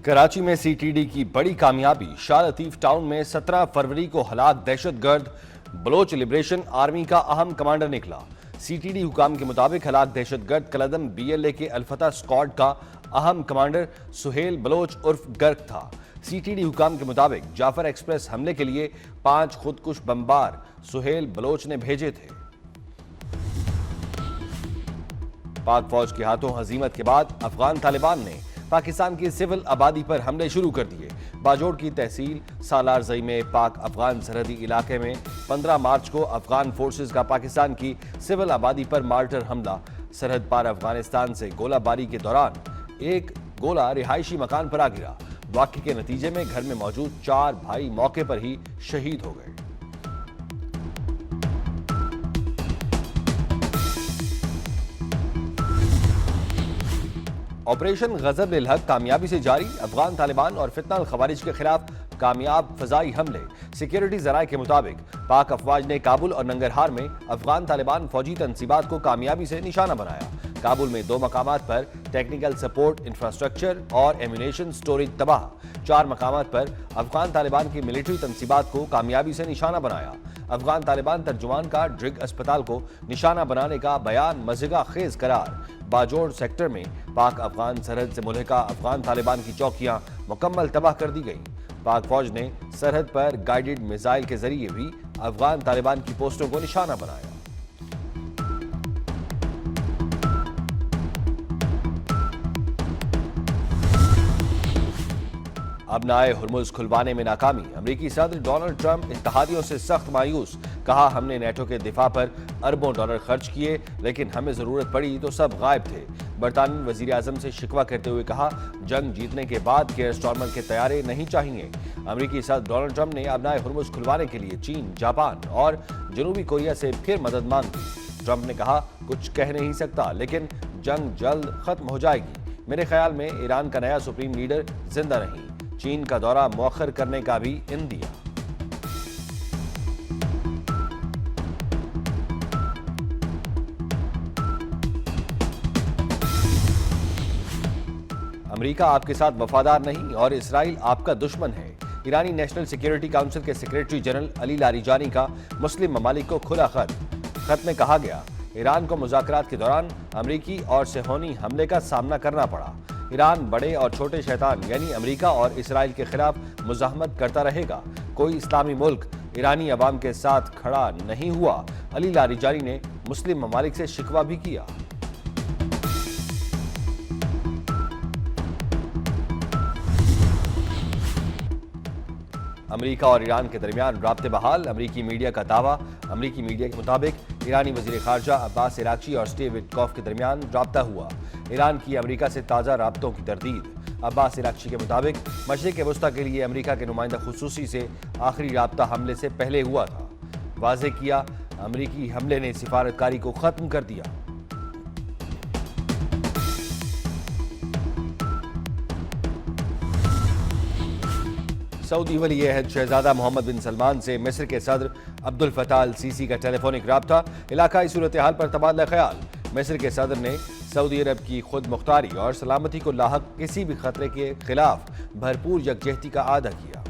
कराची में सीटीडी की बड़ी कामयाबी। शाह लतीफ टाउन में 17 फरवरी को हलाक दहशतगर्द बलोच लिबरेशन आर्मी का अहम कमांडर निकला। सीटीडी हुकाम के मुताबिक हलाक दहशतगर्द कलदम बीएलए के अल्फता स्क्वाड का अहम कमांडर सुहेल बलोच उर्फ गर्क था। सीटीडी हुकाम के मुताबिक जाफर एक्सप्रेस हमले के लिए 5 खुदकुश बमबार सुहेल बलोच ने भेजे थे। पाक फौज के हाथों हजीमत के बाद अफगान तालिबान ने पाकिस्तान की सिविल आबादी पर हमले शुरू कर दिए। बाजोड़ की तहसील सालारजई में पाक अफगान सरहदी इलाके में 15 मार्च को अफगान फोर्सेज का पाकिस्तान की सिविल आबादी पर मार्टर हमला। सरहद पार अफगानिस्तान से गोलाबारी के दौरान एक गोला रिहायशी मकान पर आ गिरा। वाक़े के नतीजे में घर में मौजूद 4 भाई मौके पर ही शहीद हो गए। ऑपरेशन गजब-उल-हक कामयाबी से जारी। अफगान तालिबान और फितना खवारिज के खिलाफ कामयाब फजाई हमले। सिक्योरिटी जराये के मुताबिक पाक अफवाज ने काबुल और नंगरहार में अफगान तालिबान फौजी तनसीबात को कामयाबी से निशाना बनाया। काबुल में 2 मकामात पर टेक्निकल सपोर्ट इंफ्रास्ट्रक्चर और एम्यूनेशन स्टोरेज तबाह। 4 मकामात पर अफगान तालिबान की मिलिट्री तनसीबात को कामयाबी से निशाना बनाया। अफगान तालिबान तर्जुमान का ड्रिग अस्पताल को निशाना बनाने का बयान मज़ीगा खेज करार। बाजोड़ सेक्टर में पाक अफगान सरहद से मुल्हिका अफगान तालिबान की चौकियां मुकम्मल तबाह कर दी गईं। पाक फौज ने सरहद पर गाइडेड मिसाइल के जरिए भी अफगान तालिबान की पोस्टों को निशाना बनाया। अब नाए हुर्मुज खुलवाने में नाकामी। अमेरिकी सदर डोनाल्ड ट्रंप इत्तेहादियों से सख्त मायूस। कहा, हमने नेटो के दिफा पर अरबों डॉलर खर्च किए, लेकिन हमें जरूरत पड़ी तो सब गायब थे। बरतानवी वजीर आजम से शिकवा करते हुए कहा, जंग जीतने के बाद केयर स्टॉर्मर के तैयारे नहीं चाहिए। अमेरिकी सदर डोनाल्ड ट्रंप ने अब नाए हुर्मुज खुलवाने के लिए चीन, जापान और जनूबी कोरिया से फिर मदद मांगी। ट्रंप ने कहा, कुछ कह नहीं सकता, लेकिन जंग जल्द खत्म हो जाएगी। मेरे ख्याल में ईरान का नया सुप्रीम लीडर जिंदा नहीं। चीन का दौरा मौखर करने का भी इंदिया। अमेरिका आपके साथ वफादार नहीं और इसराइल आपका दुश्मन है। ईरानी नेशनल सिक्योरिटी काउंसिल के सेक्रेटरी जनरल अली लारीजानी का मुस्लिम ममालिक को खुला खत। खत में कहा गया, ईरान को मुज़ाकरात के दौरान अमेरिकी और सेहोनी हमले का सामना करना पड़ा। ईरान बड़े और छोटे शैतान यानी अमेरिका और इसराइल के खिलाफ मुज़ाहमत करता रहेगा। कोई इस्लामी मुल्क ईरानी अवाम के साथ खड़ा नहीं हुआ। अली लारीजानी ने मुस्लिम ममालिक से शिकवा भी किया। अमेरिका और ईरान के दरमियान राब्ते बहाल। अमेरिकी मीडिया का दावा। अमेरिकी मीडिया के मुताबिक ईरानी वजीर खारजा अब्बास इराक्ची और स्टीव विटकॉफ के दरमियान राब्ता हुआ। ईरान की अमेरिका से ताज़ा राब्तों की तरदीद। अब्बास इराक्ची के मुताबिक मशरिक़ वस्ता के लिए अमेरिका के नुमाइंदा खुसूसी से आखिरी राब्ता हमले से पहले हुआ था। वाज़े किया, अमेरिकी हमले ने सिफारतकारी को ख़त्म कर दिया। सऊदी वली अहद शहजादा मोहम्मद बिन सलमान से मिस्र के सदर अब्दुल फताह अल सीसी का टेलीफोनिक राब्ता। इलाकाई सूरत हाल पर तबादला ख्याल। मिस्र के सदर ने सऊदी अरब की खुद मुख्तारी और सलामती को लाहक किसी भी खतरे के खिलाफ भरपूर यकजहती का आदा किया।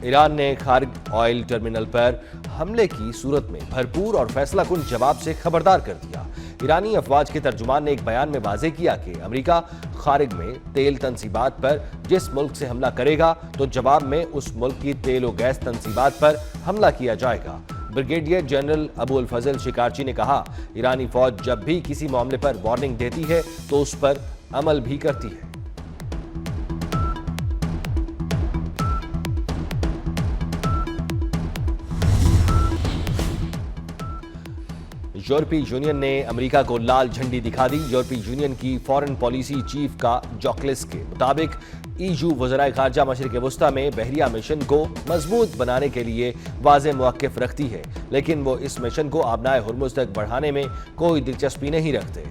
ईरान ने खारिज ऑयल टर्मिनल पर हमले की सूरत में भरपूर और फैसला कुन जवाब से खबरदार कर दिया। ईरानी अफवाज के तर्जुमान ने एक बयान में वाज़े किया कि अमेरिका खारिज में तेल तनसीबात पर जिस मुल्क से हमला करेगा तो जवाब में उस मुल्क की तेल और गैस तनसीबात पर हमला किया जाएगा। ब्रिगेडियर जनरल अबुल फजल शिकारची ने कहा, ईरानी फौज जब भी किसी मामले पर वार्निंग देती है तो उस पर अमल भी करती है। यूरोपीय यूनियन ने अमेरिका को लाल झंडी दिखा दी। यूरोपीय यूनियन की फॉरेन पॉलिसी चीफ का जोक्लिस के मुताबिक ईयू वज़राए खारजा मशरिक़ वस्ता में बहरिया मिशन को मजबूत बनाने के लिए वाज़े मौक़िफ़ रखती है, लेकिन वो इस मिशन को आबनाए हुर्मुज़ तक बढ़ाने में कोई दिलचस्पी नहीं रखते।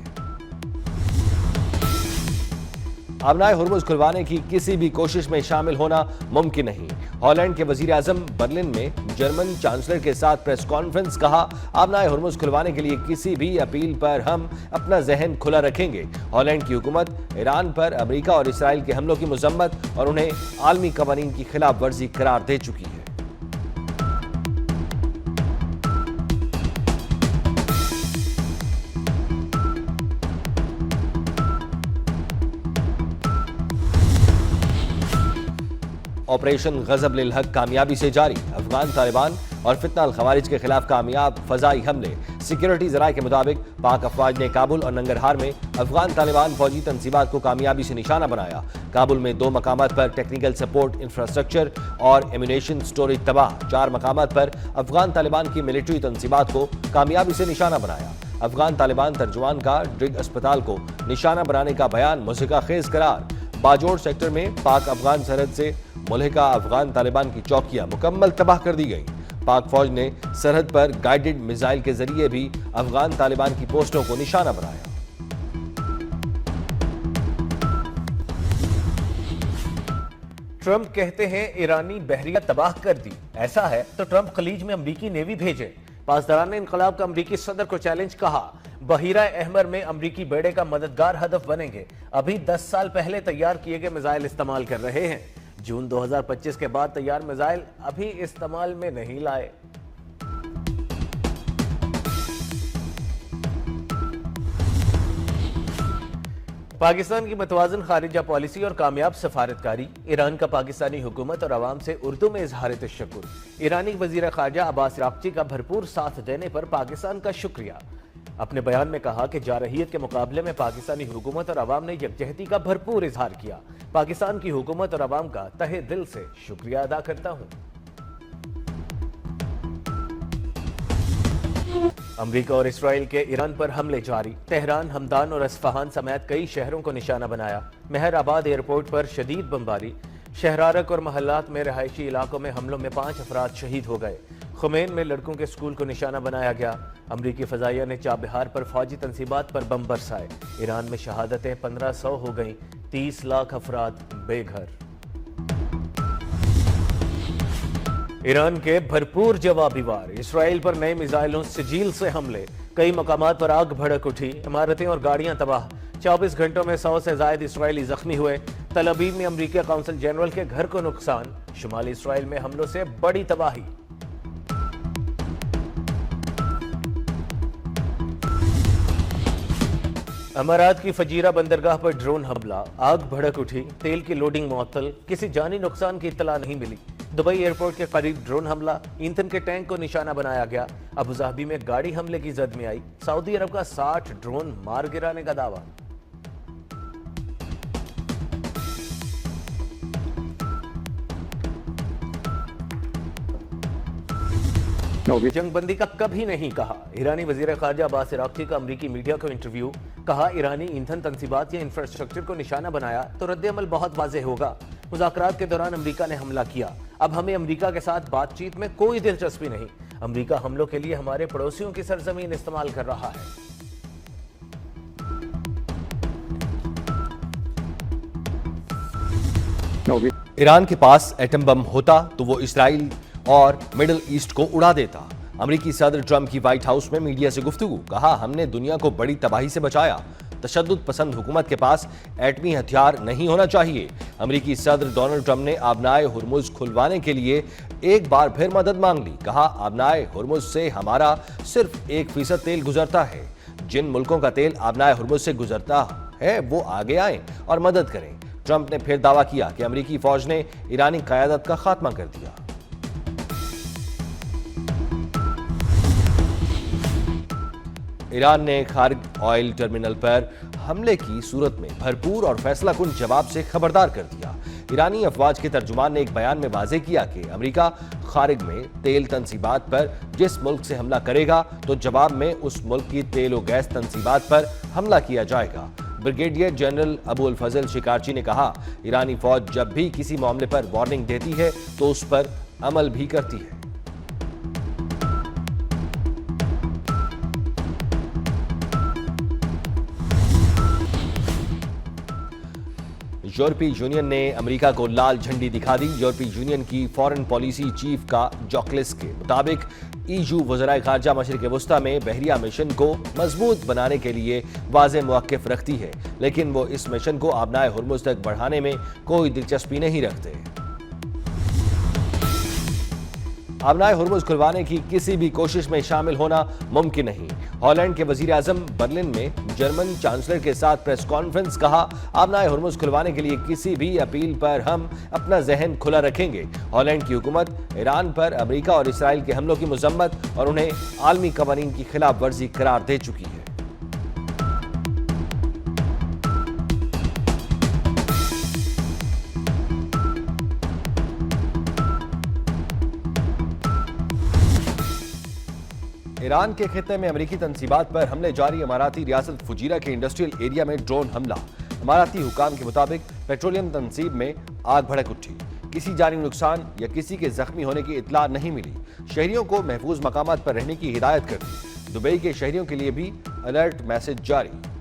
आबनाए हुर्मुज खुलवाने की किसी भी कोशिश में शामिल होना मुमकिन नहीं। हॉलैंड के वजीर आजम बर्लिन में जर्मन चांसलर के साथ प्रेस कॉन्फ्रेंस, कहा आबनाए हुर्मुज खुलवाने के लिए किसी भी अपील पर हम अपना जहन खुला रखेंगे। हॉलैंड की हुकूमत ईरान पर अमेरिका और इसराइल के हमलों की मजम्मत और उन्हें आलमी कवानीन की खिलाफ वर्जी करार दे चुकी है। ऑपरेशन गजब लिल हक कामयाबी से जारी। अफगान तालिबान और फितना अल खवारिज के खिलाफ कामयाब फजाई हमले। सिक्योरिटी जराये के मुताबिक पाक अफवाज ने काबुल और नंगरहार में अफगान तालिबान फौजी तंसीबात को कामयाबी से निशाना बनाया। काबुल में 2 मकामात पर टेक्निकल सपोर्ट इंफ्रास्ट्रक्चर और एम्यूनेशन स्टोरेज तबाह। 4 मकामात पर अफगान तालिबान की मिलिट्री तंसीबात को कामयाबी से निशाना बनाया। अफगान तालिबान तर्जुमान का ड्रिग अस्पताल को निशाना बनाने का बयान मुज़हिका खेज करार। बाजोड़ सेक्टर में पाक अफगान सरहद से मुल्हिका अफगान तालिबान की चौकियां मुकम्मल तबाह कर दी गई। पाक फौज ने सरहद पर गाइडेड मिसाइल के जरिए भी अफगान तालिबान की पोस्टों को निशाना बनाया। ट्रंप कहते हैं ईरानी बहरिया तबाह कर दी। ऐसा है तो ट्रंप खलीज में अमरीकी नेवी भेजे। पासदारान इनकलाब का अमरीकी सदर को चैलेंज, कहा बहीरा अहमर में अमरीकी बेड़े का मददगार हदफ बनेंगे। अभी 10 साल पहले तैयार किए गए मिसाइल इस्तेमाल कर रहे हैं। जून 2025 के बाद तैयार मिसाइल अभी इस्तेमाल में नहीं लाए। पाकिस्तान की मतवाजन खारिजा पॉलिसी और कामयाब सफारतकारी। ईरान का पाकिस्तानी हुकूमत और अवाम से उर्दू में इजहार तशक्कुर। ईरानी वजीर खारजा अब्बास अराक्ची का भरपूर साथ देने पर पाकिस्तान का शुक्रिया। अपने बयान में कहा कि जारहियत के मुकाबले में पाकिस्तानी हुकूमत और अवाम ने यकजहती का भरपूर इजहार किया। पाकिस्तान की हुकूमत और अवाम का तहे दिल से शुक्रिया अदा करता हूं। अमेरिका और इसराइल के ईरान पर हमले जारी। तेहरान, हमदान और अस्फहान समेत कई शहरों को निशाना बनाया। मेहराबाद एयरपोर्ट पर शदीद बमबारी। शहरारक और महल्लात में रहायशी इलाकों में हमलों में 5 अफराद शहीद हो गए। खुमैन में लड़कों के स्कूल को निशाना बनाया गया। अमरीकी फजाइया ने चाबहार पर फौजी तंसीबात पर बम बरसाए। ईरान में शहादतें 1500 हो गईं। 30 लाख अफराद बेघर। ईरान के भरपूर जवाबी वार। इसराइल पर नए मिसाइलों सिजील से हमले। कई मकामात पर आग भड़क उठी। इमारतें और गाड़ियां तबाह। 24 घंटों में 100 से ज्यादा इसराइली जख्मी हुए। तल अवीव में अमरीकी कौंसल जनरल के घर को नुकसान। शुमाली इसराइल में हमलों से बड़ी तबाही। अमारात की फजीरा बंदरगाह पर ड्रोन हमला। आग भड़क उठी। तेल की लोडिंग मुअत्तल। किसी जानी नुकसान की इत्तला नहीं मिली। दुबई एयरपोर्ट के करीब ड्रोन हमला। ईंधन के टैंक को निशाना बनाया गया। अबुधाबी में गाड़ी हमले की जद में आई। सऊदी अरब का 60 ड्रोन मार गिराने का दावा। जंगबंदी का कभी नहीं कहा। ईरानी वजीर खारजा अब्बास अराक्ची का अमरीकी मीडिया को इंटरव्यू। कहा ईरानी ईंधन तंसीबात या इंफ्रास्ट्रक्चर को निशाना बनाया तो रद्द-ए-अमल बहुत वाज़ेह होगा। मुज़ाकरात के दौरान अमरीका ने हमला किया। अब हमें अमरीका के साथ बातचीत में कोई दिलचस्पी नहीं। अमरीका हमलों के लिए हमारे पड़ोसियों की सरजमीन इस्तेमाल कर रहा है। ईरान के पास एटम बम होता तो वो इसराइल और मिडिल ईस्ट को उड़ा देता। अमेरिकी सदर ट्रंप की व्हाइट हाउस में मीडिया से गुफ्तगू। कहा हमने दुनिया को बड़ी तबाही से बचाया। तशद्दुद पसंद हुकूमत के पास एटमी हथियार नहीं होना चाहिए। अमेरिकी सदर डोनाल्ड ट्रंप ने आबनाए हुर्मुज खुलवाने के लिए एक बार फिर मदद मांग ली। कहा आबनाए हुर्मुज से हमारा सिर्फ 1% तेल गुजरता है। जिन मुल्कों का तेल आबनाए हुर्मुज से गुजरता है वो आगे आए और मदद करें। ट्रंप ने फिर दावा किया कि अमेरिकी फौज ने ईरानी क़यादत का खात्मा कर दिया। ईरान ने खारिज ऑयल टर्मिनल पर हमले की सूरत में भरपूर और फैसलाकुन जवाब से खबरदार कर दिया। ईरानी अफवाज के तर्जुमान ने एक बयान में वाज़ेह किया कि अमेरिका खारिज में तेल तंसीबात पर जिस मुल्क से हमला करेगा तो जवाब में उस मुल्क की तेल और गैस तंसीबात पर हमला किया जाएगा। ब्रिगेडियर जनरल अबुल फजल शिकारची ने कहा ईरानी फौज जब भी किसी मामले पर वार्निंग देती है तो उस पर अमल भी करती है। यूरोपीय यूनियन ने अमेरिका को लाल झंडी दिखा दी। यूरोपीय यूनियन की फॉरेन पॉलिसी चीफ का जॉकलिस के मुताबिक ईयू वज़राए खारजा मशरिक़ वस्ता में बहरिया मिशन को मजबूत बनाने के लिए वाज़े मौक़िफ़ रखती है, लेकिन वो इस मिशन को आबनाए हुर्मुज़ तक बढ़ाने में कोई दिलचस्पी नहीं रखते। आबनाए हुर्मुज़ खुलवाने की किसी भी कोशिश में शामिल होना मुमकिन नहीं। हॉलैंड के वज़ीर आज़म बर्लिन में जर्मन चांसलर के साथ प्रेस कॉन्फ्रेंस। कहा, आबनाए हुर्मुज़ खुलवाने के लिए किसी भी अपील पर हम अपना जहन खुला रखेंगे। हॉलैंड की हुकूमत ईरान पर अमेरिका और इसराइल के हमलों की मजम्मत और उन्हें आलमी कवानीन की खिलाफ वर्जी करार दे चुकी है। ईरान के खित्ते में अमेरिकी तनसीबात पर हमले जारी। अमाराती रियासत फुजीरा के इंडस्ट्रियल एरिया में ड्रोन हमला। अमाराती हुकाम के मुताबिक पेट्रोलियम तनसीब में आग भड़क उठी। किसी जानी नुकसान या किसी के जख्मी होने की इतला नहीं मिली। शहरियों को महफूज मकामात पर रहने की हिदायत कर दी। दुबई के शहरियों के लिए भी अलर्ट मैसेज जारी।